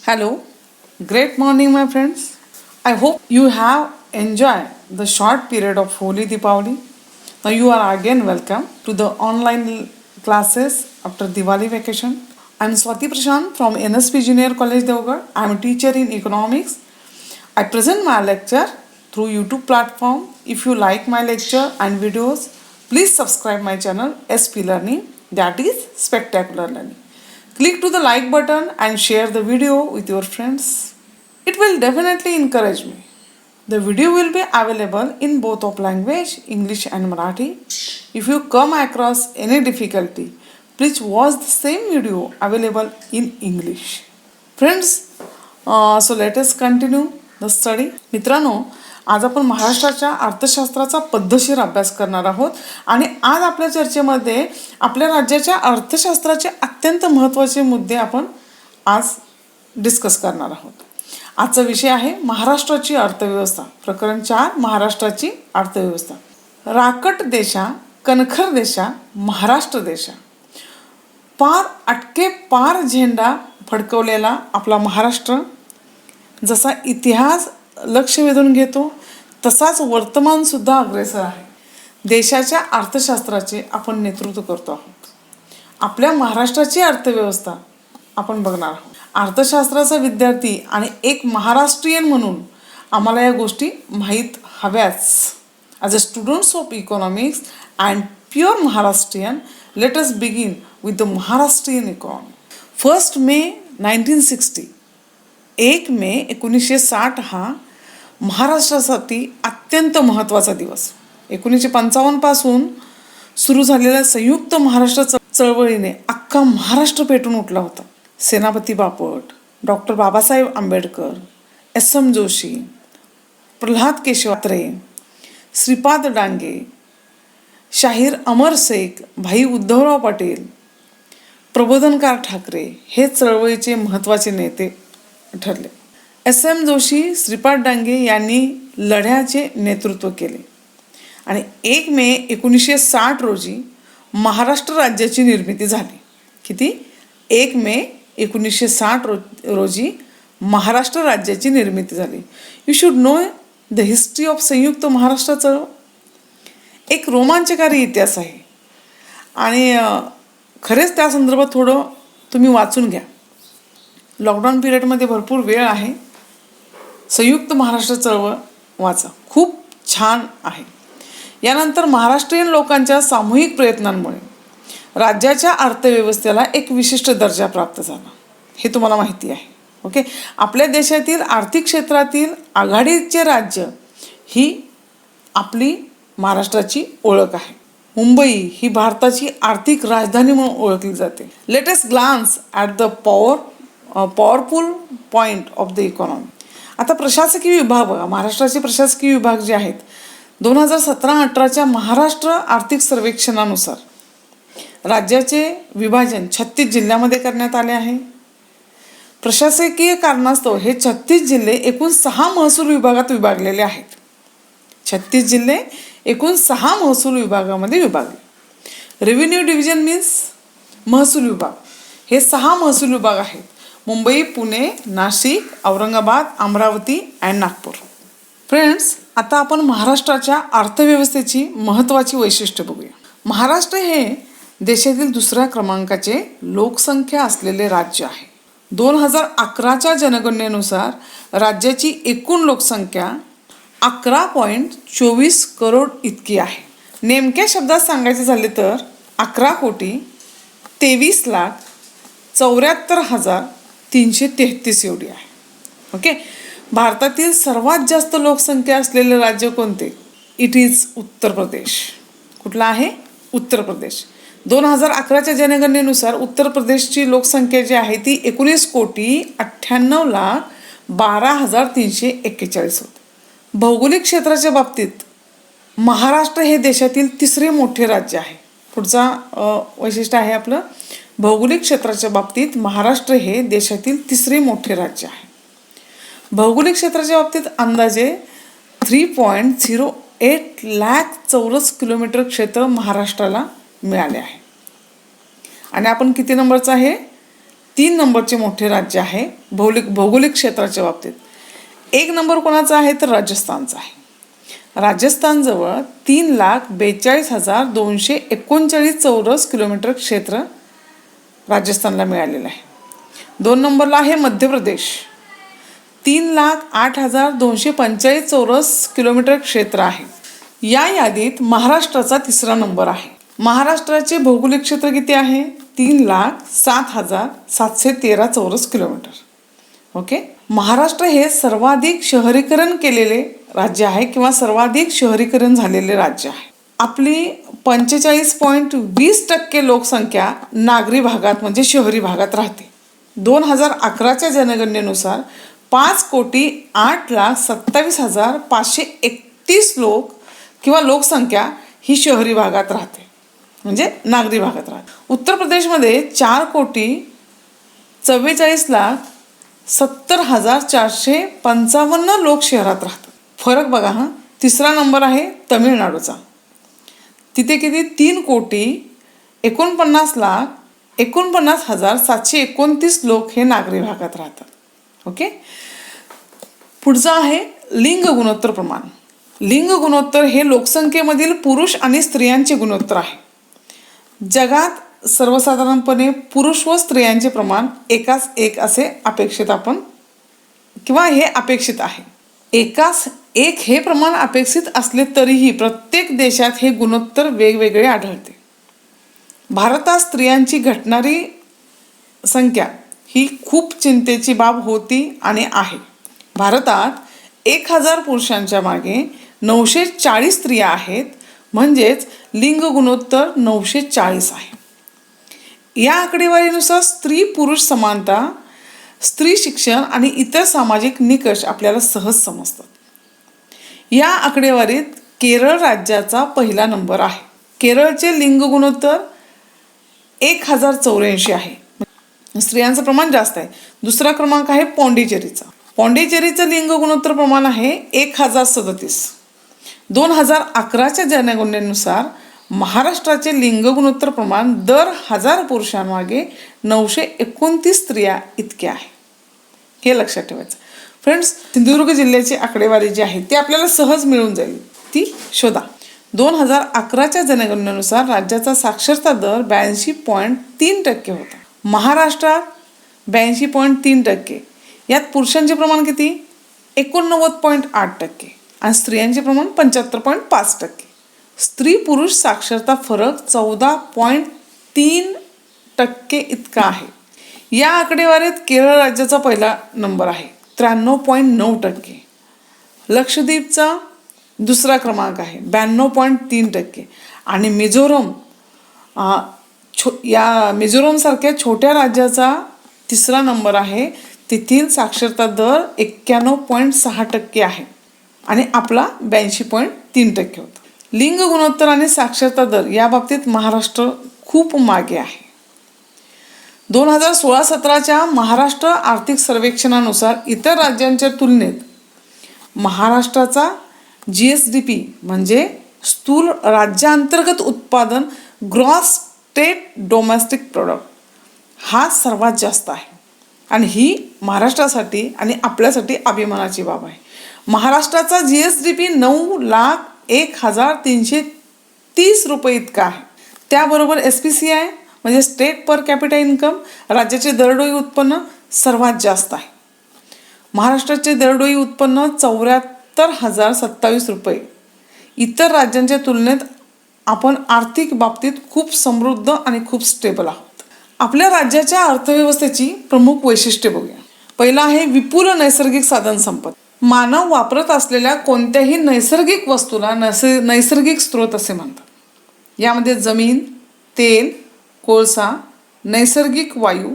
Hello, great morning, my friends. I hope you have enjoyed the short period of Holi Deepavali. Now, you are again welcome to the online classes after Diwali vacation. I am Swati Prashant from NSP Junior College Devgarh. I am a teacher in economics. I present my lecture through YouTube platform. If you like my lecture and videos, please subscribe my channel SP Learning, that is Spectacular Learning. Click to the like button and share the video with your friends. It will definitely encourage me. The video will be available in both of language, English and Marathi. If you come across any difficulty, please watch the same video available in English. Friends, so let us continue the study. मित्रांनो, आज आपण महाराष्ट्राच्या अर्थशास्त्राचा पद्धतशीर अभ्यास करणार आहोत आणि आज आपल्या चर्चेमध्ये आपल्या राज्याच्या अर्थशास्त्राचे अत्यंत महत्त्वाचे मुद्दे आपण आज डिस्कस करणार आहोत. आजचा विषय आहे महाराष्ट्राची अर्थव्यवस्था. प्रकरण 4 महाराष्ट्राची अर्थव्यवस्था. राकट देशा, कणखर देशा, महाराष्ट्र देशा. पार अटके पार झेंडा फडकवलेला आपला महाराष्ट्र जसा इतिहास लक्ष वेधून घेतो तसाच वर्तमानसुद्धा अग्रेसर आहे. देशाच्या अर्थशास्त्राचे आपण नेतृत्व करतो आहोत. आपल्या महाराष्ट्राची अर्थव्यवस्था आपण बघणार आहोत. अर्थशास्त्राचा विद्यार्थी आणि एक महाराष्ट्रीयन म्हणून आम्हाला या गोष्टी माहीत हव्याच. As a students of economics and pure Maharashtrian, let us begin with the Maharashtrian economy. 1 May 1960, 1 May 1960 हा महाराष्ट्रासाठी अत्यंत महत्त्वाचा दिवस. 1955 पासून सुरू झालेल्या संयुक्त महाराष्ट्र चळवळीने अख्खा महाराष्ट्र पेटून उठला होता. सेनापती बापट, डॉक्टर बाबासाहेब आंबेडकर, SM जोशी, प्रल्हाद केशव ठाकरे, श्रीपाद डांगे, शाहीर अमर शेख, भाई उद्धवराव पटेल, प्रबोधनकार ठाकरे हे चळवळीचे महत्त्वाचे नेते ठरले. SM जोशी, श्रीपाद डांगे यांनी लढ्याचे नेतृत्व केले आणि 1 मे 1960 रोजी महाराष्ट्र राज्याची निर्मिती झाली. किती? 1 मे 1960 रोजी महाराष्ट्र राज्याची निर्मिती झाली. You should know the history of संयुक्त महाराष्ट्र चळवळ. एक रोमांचकारी इतिहास आहे आणि खरेच त्या संदर्भात थोडं तुम्ही वाचून घ्या. लॉकडाऊन पिरियडमध्ये भरपूर वेळ आहे. संयुक्त महाराष्ट्र चळवळ वाचा, खूप छान आहे. यानंतर महाराष्ट्रीयन लोकांच्या सामूहिक प्रयत्नांमुळे राज्याच्या अर्थव्यवस्थेला एक विशिष्ट दर्जा प्राप्त झाला. हे तुम्हाला माहिती आहे. ओके, आपल्या देशातील आर्थिक क्षेत्रातील आघाडीचे राज्य ही आपली महाराष्ट्राची ओळख आहे. मुंबई ही भारताची आर्थिक राजधानी म्हणून ओळखली जाते. Let us glance at the powerful point of the economy. आता प्रशासकीय विभाग बघा. महाराष्ट्राचे प्रशासकीय विभाग जे आहेत 2017-18च्या महाराष्ट्र आर्थिक सर्वेक्षणानुसार राज्याचे विभाजन 36 जिल्ह्यामध्ये करण्यात आले आहे. प्रशासकीय कारणास्तव हे 36 जिल्हे एकूण 6 महसूल विभागात विभागलेले आहेत. 36 जिल्हे एकूण 6 महसूल विभागामध्ये विभागले. रेव्हेन्यू डिव्हिजन मीन्स महसूल विभाग. हे 6 महसूल विभाग आहेत. मुंबई, पुणे, नाशिक, औरंगाबाद, अमरावती अँड नागपूर. फ्रेंड्स, आता आपण महाराष्ट्राच्या अर्थव्यवस्थेची महत्त्वाची वैशिष्ट्य बघूया. महाराष्ट्र हे देशातील 2ऱ्या क्रमांकाचे लोकसंख्या असलेले राज्य आहे. 2011च्या जनगणनेनुसार राज्याची एकूण लोकसंख्या 11.24 करोड इतकी आहे. नेमक्या शब्दात सांगायचे झाले तर 11,23,74,333 एवढी आहे. ओके, भारतातील सर्वात जास्त लोकसंख्या असलेले राज्य कोणते? It is Uttar Pradesh. कुठला आहे? उत्तर प्रदेश. 2011च्या जनगणनेनुसार उत्तर प्रदेशची लोकसंख्या जी आहे ती 19,98,12,341 होती. भौगोलिक क्षेत्राच्या बाबतीत महाराष्ट्र हे देशातील 3रे मोठे राज्य आहे. पुढचा वैशिष्ट्य आहे आपलं, भौगोलिक क्षेत्राच्या बाबतीत महाराष्ट्र हे देशातील 3रे मोठे राज्य आहे. भौगोलिक क्षेत्राच्या बाबतीत अंदाजे 3.08 लाख चौरस किलोमीटर क्षेत्र महाराष्ट्राला मिळाले आहे. आणि आपण किती नंबरचा आहे? 3 नंबरचे मोठे राज्य आहे भौगोलिक क्षेत्राच्या बाबतीत. 1 नंबर कोणाचा आहे तर राजस्थानचा आहे. राजस्थानजवळ 3,42,239 चौरस किलोमीटर क्षेत्र राजस्थानला मिळालेलं आहे. 2 नंबरला आहे मध्य प्रदेश. 3,08,245 चौरस किलोमीटर क्षेत्र आहे. या यादीत महाराष्ट्राचा 3रा नंबर आहे. महाराष्ट्राचे भौगोलिक क्षेत्र किती आहे? 3,07,713 चौरस किलोमीटर. ओके. महाराष्ट्र हे सर्वाधिक शहरीकरण केलेले राज्य आहे किंवा सर्वाधिक शहरीकरण झालेले राज्य आहे. आपली 45.20% लोकसंख्या नागरी भागात म्हणजे शहरी भागात राहते. 2011च्या जनगणनेनुसार 5,08,27,531 लोक किंवा लोकसंख्या ही शहरी भागात राहते म्हणजे नागरी भागात राहते. उत्तर प्रदेशमध्ये 4,40,70,455 लोक शहरात राहतात. फरक बघा हा. 3रा नंबर आहे तमिळनाडूचा. तिथे किती? 3,49,49,729 लोक हे नागरी भागात राहतात. ओके. पुढचं आहे लिंग गुणोत्तर प्रमाण. लिंग गुणोत्तर हे लोकसंख्येमधील पुरुष आणि स्त्रियांचे गुणोत्तर आहे. जगात सर्वसाधारणपणे पुरुष व स्त्रियांचे प्रमाण 1:1 असे अपेक्षित आपण किंवा हे अपेक्षित आहे. 1:1 हे प्रमाण अपेक्षित असले तरीही प्रत्येक देशात हे गुणोत्तर वेगवेगळे आढळते. भारतात स्त्रियांची घटणारी संख्या ही खूप चिंतेची बाब होती आणि आहे. भारतात 1,000 पुरुषांच्या मागे 940 स्त्रिया आहेत म्हणजेच लिंग गुणोत्तर 940 आहे. या आकडेवारीनुसार स्त्री पुरुष समानता, स्त्री शिक्षण आणि इतर सामाजिक निकष आपल्याला सहज समजतात. या आकडेवारीत केरळ राज्याचा 1ला नंबर आहे. केरळचे लिंग गुणोत्तर 1,084 आहे. स्त्रियांचं प्रमाण जास्त आहे. 2रा क्रमांक आहे पॉंडिचेरीचा. पॉंडिचेरीचं लिंग गुणोत्तर प्रमाण आहे 1,037. 2011च्या जनगणनेनुसार महाराष्ट्राचे लिंग गुणोत्तर प्रमाण दर 1,000 पुरुषांमागे 929 स्त्रिया इतके आहे. हे लक्षात ठेवायचं. फ्रेंड्स, सिंधुदुर्ग जिल्ह्याची आकडेवारी जी आहे ती आपल्याला सहज मिळून जाईल. ती शोधा. 2011च्या जनगणनेनुसार राज्याचा साक्षरता दर 82.3% होता. महाराष्ट्रात 82.3%. यात पुरुषांचे प्रमाण किती? 89.8% आणि स्त्रियांचे प्रमाण 75.5%. स्त्री पुरुष साक्षरता फरक 14.3% इतका आहे. या आकडेवारीत केरळ राज्याचा 1ला नंबर आहे 93.9%. लक्षद्वीपचा 2रा क्रमांक आहे 92.3% आणि मिझोरमसारख्या छोट्या राज्याचा 3रा नंबर आहे. तेथील साक्षरता दर 91.6% आहे आणि आपला 82.3% होता. लिंग गुणोत्तर आणि साक्षरता दर या बाबतीत महाराष्ट्र खूप मागे आहे. 2016-17च्या महाराष्ट्र आर्थिक सर्वेक्षणानुसार इतर राज्यांच्या तुलनेत महाराष्ट्राचा GSDP म्हणजे स्थूल राज्यांतर्गत उत्पादन ग्रॉस स्टेट डोमेस्टिक प्रोडक्ट हा सर्वात जास्त आहे आणि ही महाराष्ट्रासाठी आणि आपल्यासाठी अभिमानाची बाब आहे. महाराष्ट्राचा GSDP 9,01,330 रुपये इतका आहे. त्याबरोबर SPCI म्हणजे स्टेट पर कॅपिटा इन्कम राज्याचे दरडोई उत्पन्न सर्वात जास्त आहे. महाराष्ट्राचे दरडोई उत्पन्न 74,027 रुपये. इतर राज्यांच्या तुलनेत आपण आर्थिक बाबतीत खूप समृद्ध आणि खूप स्टेबल आहोत. आपल्या राज्याच्या अर्थव्यवस्थेची प्रमुख वैशिष्ट्ये बघूया. पहिला आहे विपुल नैसर्गिक साधन संपत्ती. मानव वापरत असलेल्या कोणत्याही नैसर्गिक वस्तूला नैसर्गिक स्रोत असे म्हणतात. यामध्ये जमीन, तेल, कोळसा, नैसर्गिक वायू,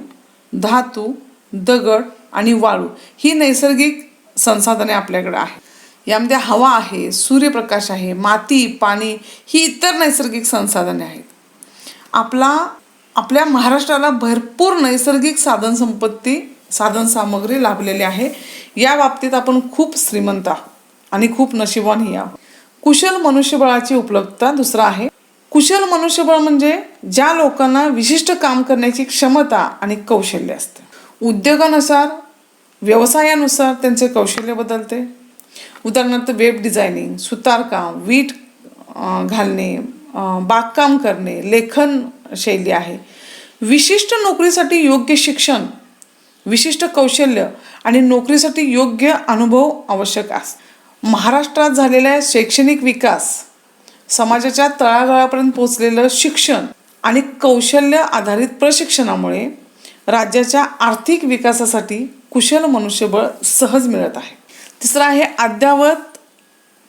धातू, दगड आणि वाळू ही नैसर्गिक संसाधने आपल्याकडे आहेत. यामध्ये हवा आहे, सूर्यप्रकाश आहे, माती, पाणी ही इतर नैसर्गिक संसाधने आहेत. आपल्या महाराष्ट्राला भरपूर नैसर्गिक साधनसामग्री लाभलेली आहे. या बाबतीत आपण खूप श्रीमंत आहोत आणि खूप नशिबवानही आहोत. कुशल मनुष्यबळाची उपलब्धता. 2रा आहे कुशल मनुष्यबळ म्हणजे ज्या लोकांना विशिष्ट काम करण्याची क्षमता आणि कौशल्य असते. उद्योगानुसार, व्यवसायानुसार त्यांचे कौशल्य बदलते. उदाहरणार्थ वेब डिझायनिंग, सुतारकाम, वीट घालणे, बागकाम करणे, लेखन शैली आहे. विशिष्ट नोकरीसाठी योग्य शिक्षण, विशिष्ट कौशल्य आणि नोकरीसाठी योग्य अनुभव आवश्यक असते. महाराष्ट्रात झालेला शैक्षणिक विकास, समाजाच्या तळागाळापर्यंत पोहोचलेलं शिक्षण आणि कौशल्य आधारित प्रशिक्षणामुळे राज्याच्या आर्थिक विकासासाठी कुशल मनुष्यबळ सहज मिळत आहे. तिसरं आहे अद्ययावत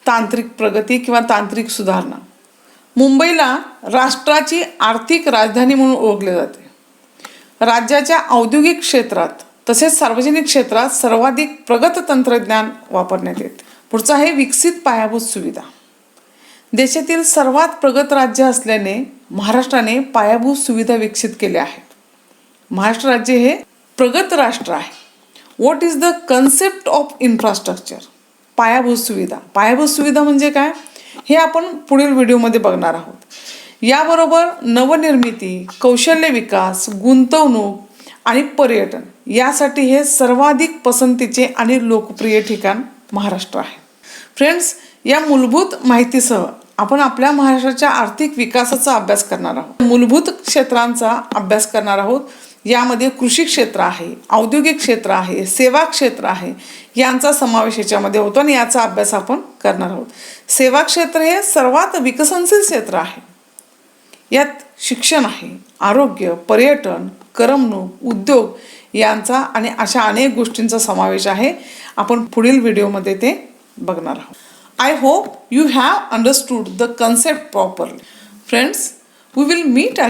तांत्रिक प्रगती किंवा तांत्रिक सुधारणा. मुंबईला राष्ट्राची आर्थिक राजधानी म्हणून ओळखले जाते. राज्याच्या औद्योगिक क्षेत्रात तसेच सार्वजनिक क्षेत्रात सर्वाधिक प्रगत तंत्रज्ञान वापरण्यात येते. पुढचं आहे विकसित पायाभूत सुविधा. देशातील सर्वात प्रगत राज्य असल्याने महाराष्ट्राने पायाभूत सुविधा विकसित केल्या आहेत. महाराष्ट्र राज्य हे प्रगत राष्ट्र आहे. What is the concept of infrastructure? पायाभूत सुविधा. पायाभूत सुविधा म्हणजे काय हे आपण पुढील व्हिडिओमध्ये बघणार आहोत. याबरोबर नवनिर्मिती, कौशल्य विकास, गुंतवणूक आणि पर्यटन यासाठी हे सर्वाधिक पसंतीचे आणि लोकप्रिय ठिकाण महाराष्ट्र आहे. फ्रेंड्स, या मूलभूत माहितीसह आपण आपल्या महाराष्ट्राच्या आर्थिक विकासाचा अभ्यास करणार आहोत. मूलभूत क्षेत्रांचा अभ्यास करणार आहोत. यामध्ये कृषी क्षेत्र आहे, औद्योगिक क्षेत्र आहे, सेवा क्षेत्र आहे, यांचा समावेश याच्यामध्ये होतो आणि याचा अभ्यास आपण करणार आहोत. सेवा क्षेत्र हे सर्वात विकसनशील क्षेत्र आहे. यात शिक्षण आहे, आरोग्य, पर्यटन, करमणूक, उद्योग यांचा आणि अशा अनेक गोष्टींचा समावेश आहे. आपण पुढील व्हिडिओमध्ये ते बघणार आहोत. I hope you have understood the concept properly. Friends, we will meet